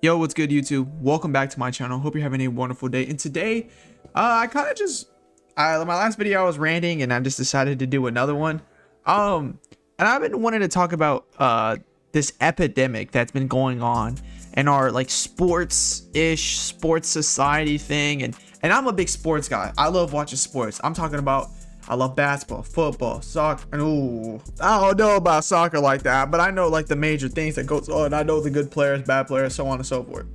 Yo, what's good, YouTube? Welcome back to my channel. Hope you're having a wonderful day. And today, I kind of just, my last video I was ranting, and I just decided to do another one. And I've been wanting to talk about this epidemic that's been going on in our like sports society thing. And I'm a big sports guy. I love watching sports. I'm talking about, I love basketball, football, soccer. Ooh, I don't know about soccer like that, but I know like the major things that goes on. I know the good players, bad players, so on and so forth.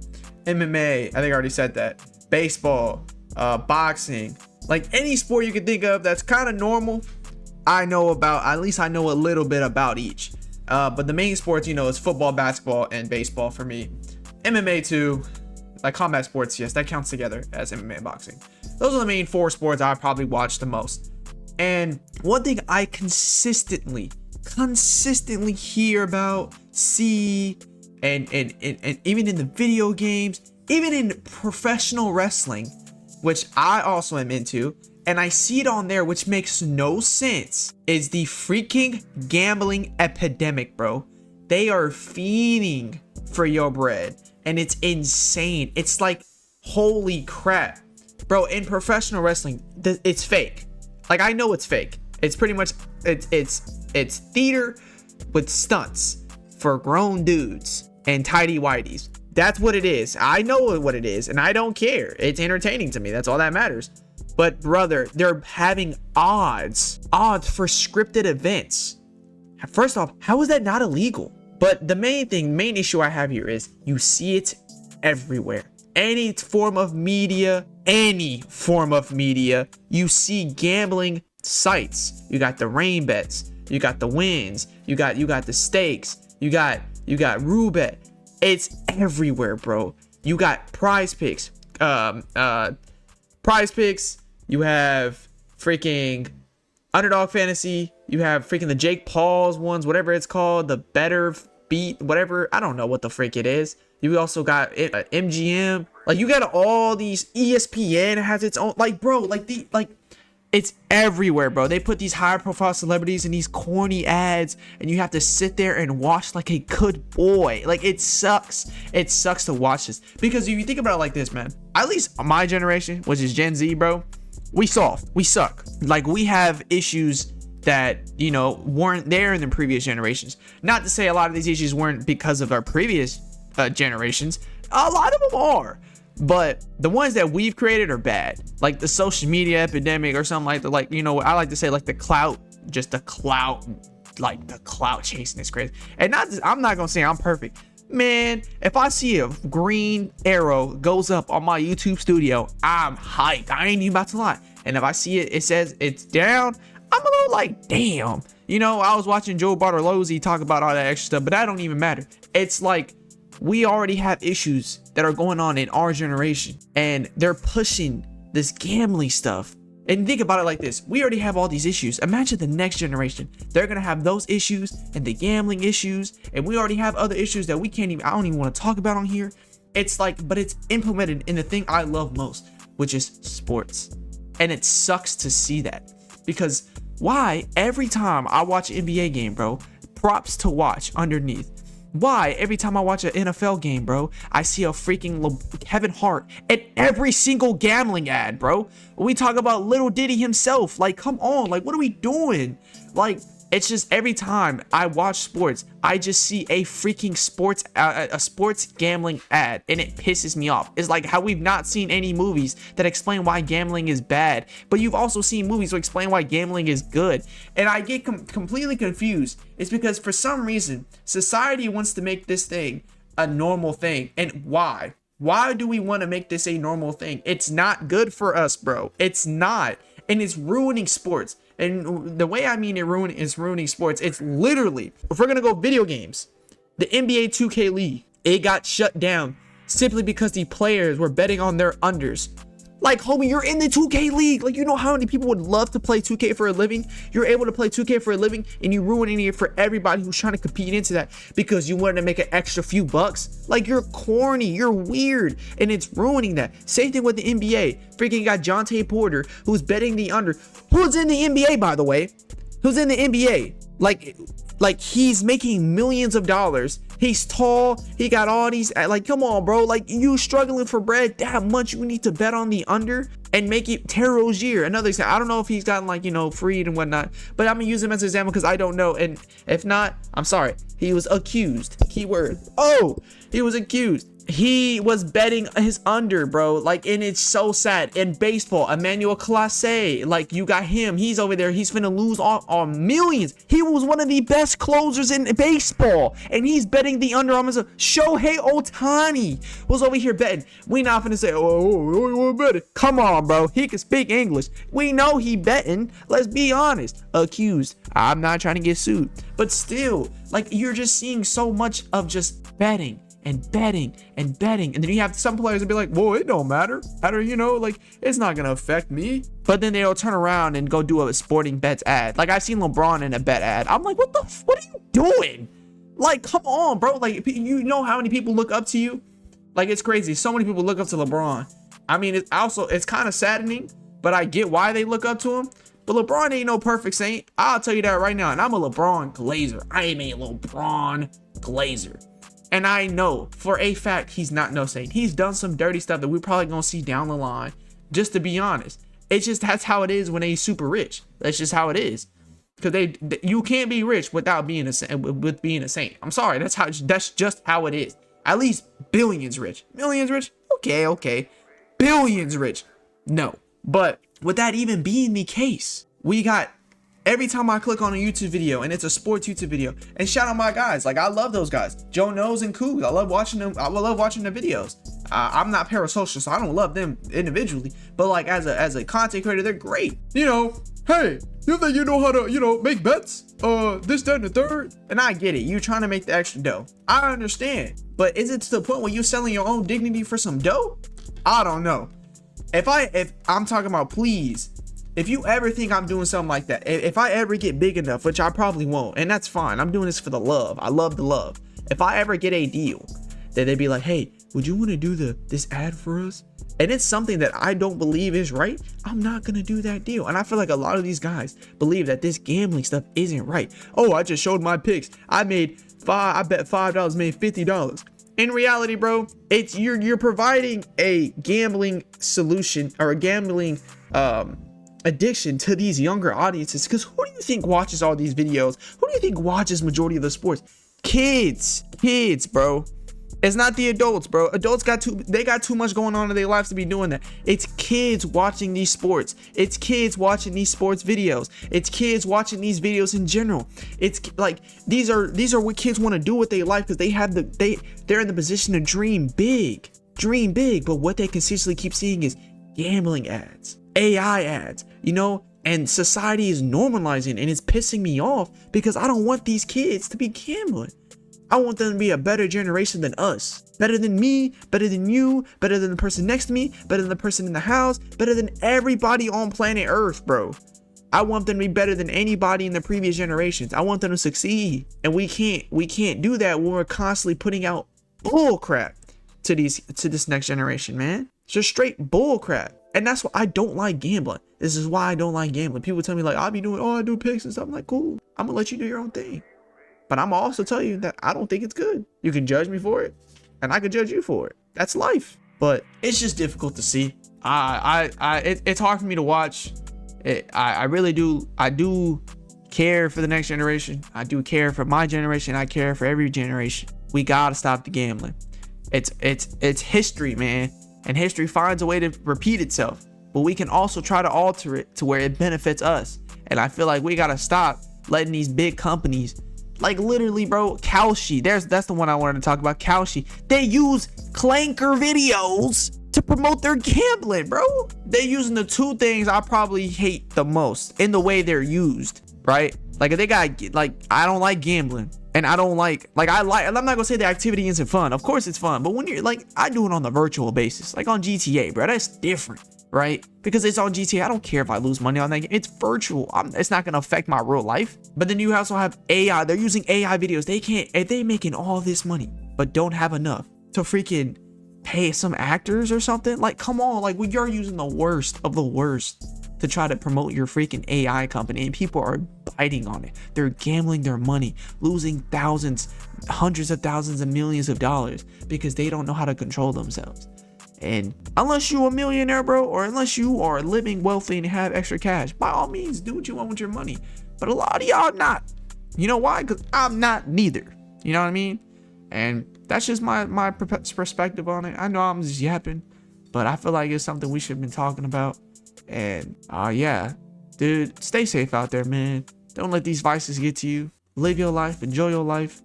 MMA, I think I already said that. Baseball, boxing, like any sport you can think of that's kind of normal. I know about, at least I know a little bit about each. But the main sports, you know, is football, basketball, and baseball for me. MMA too, like combat sports, yes, that counts together as MMA and boxing. Those are the main four sports I probably watch the most. And one thing I consistently hear about, see, and even in the video games, even in professional wrestling, which I also am into, and I see it on there, which makes no sense, is the freaking gambling epidemic, bro. They are fiending for your bread, and it's insane. It's like, holy crap, bro. In professional wrestling, it's fake. Like, I know it's fake. It's pretty much, it's theater with stunts for grown dudes and tidy whities. That's what it is. I know what it is, and I don't care. It's entertaining to me. That's all that matters. But brother, they're having odds for scripted events. First off, how is that not illegal? But the main issue I have here is you see it everywhere. Any form of media, you see gambling sites. You got the rain bets, you got the wins, you got the stakes, you got Roulette. It's everywhere, bro. You got prize picks, you have freaking underdog fantasy, you have freaking the Jake Paul's ones, whatever it's called, the better beat, whatever, I don't know what the freak it is. You also got MGM, like you got all these. ESPN has its own, like, bro, like it's everywhere, bro. They put these high profile celebrities in these corny ads, and you have to sit there and watch like a good boy. Like, it sucks to watch this, because if you think about it like this, man, at least my generation, which is Gen Z, bro, we suck. Like, we have issues that, you know, weren't there in the previous generations. Not to say a lot of these issues weren't because of our previous generations. A lot of them are, but the ones that we've created are bad, like the social media epidemic or something like that. Like, you know, I like to say like the clout chasing is crazy. And I'm not gonna say I'm perfect, man. If I see a green arrow goes up on my YouTube studio, I'm hyped. I ain't even about to lie. And if I see it says it's down, I'm a little like, damn. You know, I was watching Joe Bartolozzi talk about all that extra stuff, but that don't even matter. It's like, we already have issues that are going on in our generation, and they're pushing this gambling stuff. And think about it like this: we already have all these issues. Imagine the next generation. They're gonna have those issues and the gambling issues, and we already have other issues that I don't even want to talk about on here. It's like, but it's implemented in the thing I love most, which is sports. And it sucks to see that, because why every time I watch an NBA game, bro, props to watch underneath. Why every time I watch an NFL game, bro, I see a freaking Kevin Hart at every single gambling ad, bro? We talk about Little Diddy himself. Like, come on, like, what are we doing? Like, it's just every time I watch sports, I just see a freaking sports gambling ad, and it pisses me off. It's like how we've not seen any movies that explain why gambling is bad, but you've also seen movies that explain why gambling is good. And I get completely confused. It's because for some reason, society wants to make this thing a normal thing. And why? Why do we want to make this a normal thing? It's not good for us, bro. It's not. And it's ruining sports. And the way I mean it's ruining sports, it's literally, if we're gonna go video games, the NBA 2K League, it got shut down simply because the players were betting on their unders. Like, homie, you're in the 2K League. Like, you know how many people would love to play 2K for a living? You're able to play 2K for a living, and you're ruining it for everybody who's trying to compete into that because you wanted to make an extra few bucks. Like, you're corny, you're weird, and it's ruining that. Same thing with the NBA. Freaking got Jonte Porter, who's betting the under. Who's in the NBA, by the way? Who's in the NBA? Like he's making millions of dollars, He's tall. He got all these, like, come on, bro. Like, you struggling for bread that much, you need to bet on the under and make it Terry Rozier. Another example. I don't know if he's gotten, like, you know, freed and whatnot, but I'm gonna use him as an example because I don't know. And if not, I'm sorry. He was accused. Keyword. Oh, he was accused. He was betting his under, bro. Like, and it's so sad. In baseball, Emmanuel Clase, like, you got him. He's over there. He's finna lose on millions. He was one of the best closers in baseball, and he's betting the under on himself. Shohei Ohtani was over here betting. We not finna say, oh, you wanna bet it? Come on, bro. He can speak English. We know he betting. Let's be honest. Accused. I'm not trying to get sued, but still, like, you're just seeing so much of just betting and betting and betting, and then you have some players that be like, well, it don't matter, you know, like, it's not gonna affect me. But then they'll turn around and go do a sporting bets ad. Like, I've seen LeBron in a bet ad. I'm like, what are you doing? Like, come on, bro. Like, you know how many people look up to you? Like, it's crazy. So many people look up to LeBron. I mean, it's kind of saddening, but I get why they look up to him. But LeBron ain't no perfect saint. I'll tell you that right now. And I'm a LeBron glazer. I am a LeBron glazer. And I know for a fact he's not no saint. He's done some dirty stuff that we're probably gonna see down the line. Just to be honest, it's just that's how it is when they super rich. That's just how it is. Because you can't be rich without being a saint. I'm sorry, that's just how it is. At least billions rich, millions rich. Okay, billions rich. No, but with that even being the case, we got. Every time I click on a YouTube video and it's a sports YouTube video, and shout out my guys, like I love those guys, Joe Knows and Cougs. I love watching them. I love watching their videos. I'm not parasocial, so I don't love them individually, but like as a content creator, they're great. You know, hey, you think you know how to, you know, make bets? This, that, and the third. And I get it. You're trying to make the extra dough. I understand, but is it to the point where you're selling your own dignity for some dough? I don't know. If I'm talking about, please. If you ever think I'm doing something like that, if I ever get big enough, which I probably won't, and that's fine. I'm doing this for the love. I love the love. If I ever get a deal, then they'd be like, hey, would you want to do this ad for us? And it's something that I don't believe is right. I'm not going to do that deal. And I feel like a lot of these guys believe that this gambling stuff isn't right. Oh, I just showed my picks. I bet $5, made $50. In reality, bro, it's you're providing a gambling solution or a gambling, addiction to these younger audiences, because who do you think watches all these videos? Who do you think watches majority of the sports? Kids, bro. It's not the adults, bro. Adults got too much going on in their lives to be doing that. It's kids watching these sports. It's kids watching these sports videos. It's kids watching these videos in general. It's like these are what kids want to do with their life because they're in the position to dream big, but what they consistently keep seeing is gambling ads, AI ads, you know, and society is normalizing, and it's pissing me off because I don't want these kids to be gambling. I want them to be a better generation than us. Better than me, better than you, better than the person next to me, better than the person in the house, better than everybody on planet Earth, bro. I want them to be better than anybody in the previous generations. I want them to succeed. And we can't do that when we're constantly putting out bull crap to this next generation, man. It's just straight bull crap. And that's why I don't like gambling. This is why I don't like gambling. People tell me like, I do picks and stuff. I'm like, cool. I'm gonna let you do your own thing. But I'm also tell you that I don't think it's good. You can judge me for it, and I can judge you for it. That's life. But it's just difficult to see. It's hard for me to watch. I really do. I do care for the next generation. I do care for my generation. I care for every generation. We gotta stop the gambling. It's history, man, and history finds a way to repeat itself. But we can also try to alter it to where it benefits us. And I feel like we gotta stop letting these big companies. Like literally, bro, Kalshi. That's the one I wanted to talk about. Kalshi. They use clanker videos to promote their gambling, bro. They're using the two things I probably hate the most in the way they're used, right? Like if they got like, I don't like gambling, and I don't like I'm not gonna say the activity isn't fun. Of course it's fun, but when you're like, I do it on the virtual basis, like on GTA, bro. That's different, right? Because it's on GTA. I don't care if I lose money on that game. It's virtual. It's not gonna affect my real life. But then you also have AI. They're using AI videos. If they making all this money but don't have enough to freaking pay some actors or something, like come on, like you're using the worst of the worst to try to promote your freaking AI company, and people are biting on it. They're gambling their money, losing thousands, hundreds of thousands, and millions of dollars because they don't know how to control themselves. And unless you a millionaire, bro, or unless you are living wealthy and have extra cash, by all means, do what you want with your money. But a lot of y'all not. You know why? Because I'm not neither. You know what I mean? And that's just my perspective on it. I know I'm just yapping, but I feel like it's something we should have been talking about. And yeah, dude, stay safe out there, man. Don't let these vices get to you. Live your life, enjoy your life,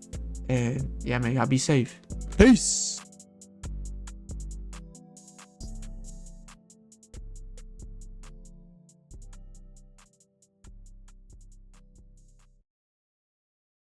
and yeah, man, y'all be safe. Peace.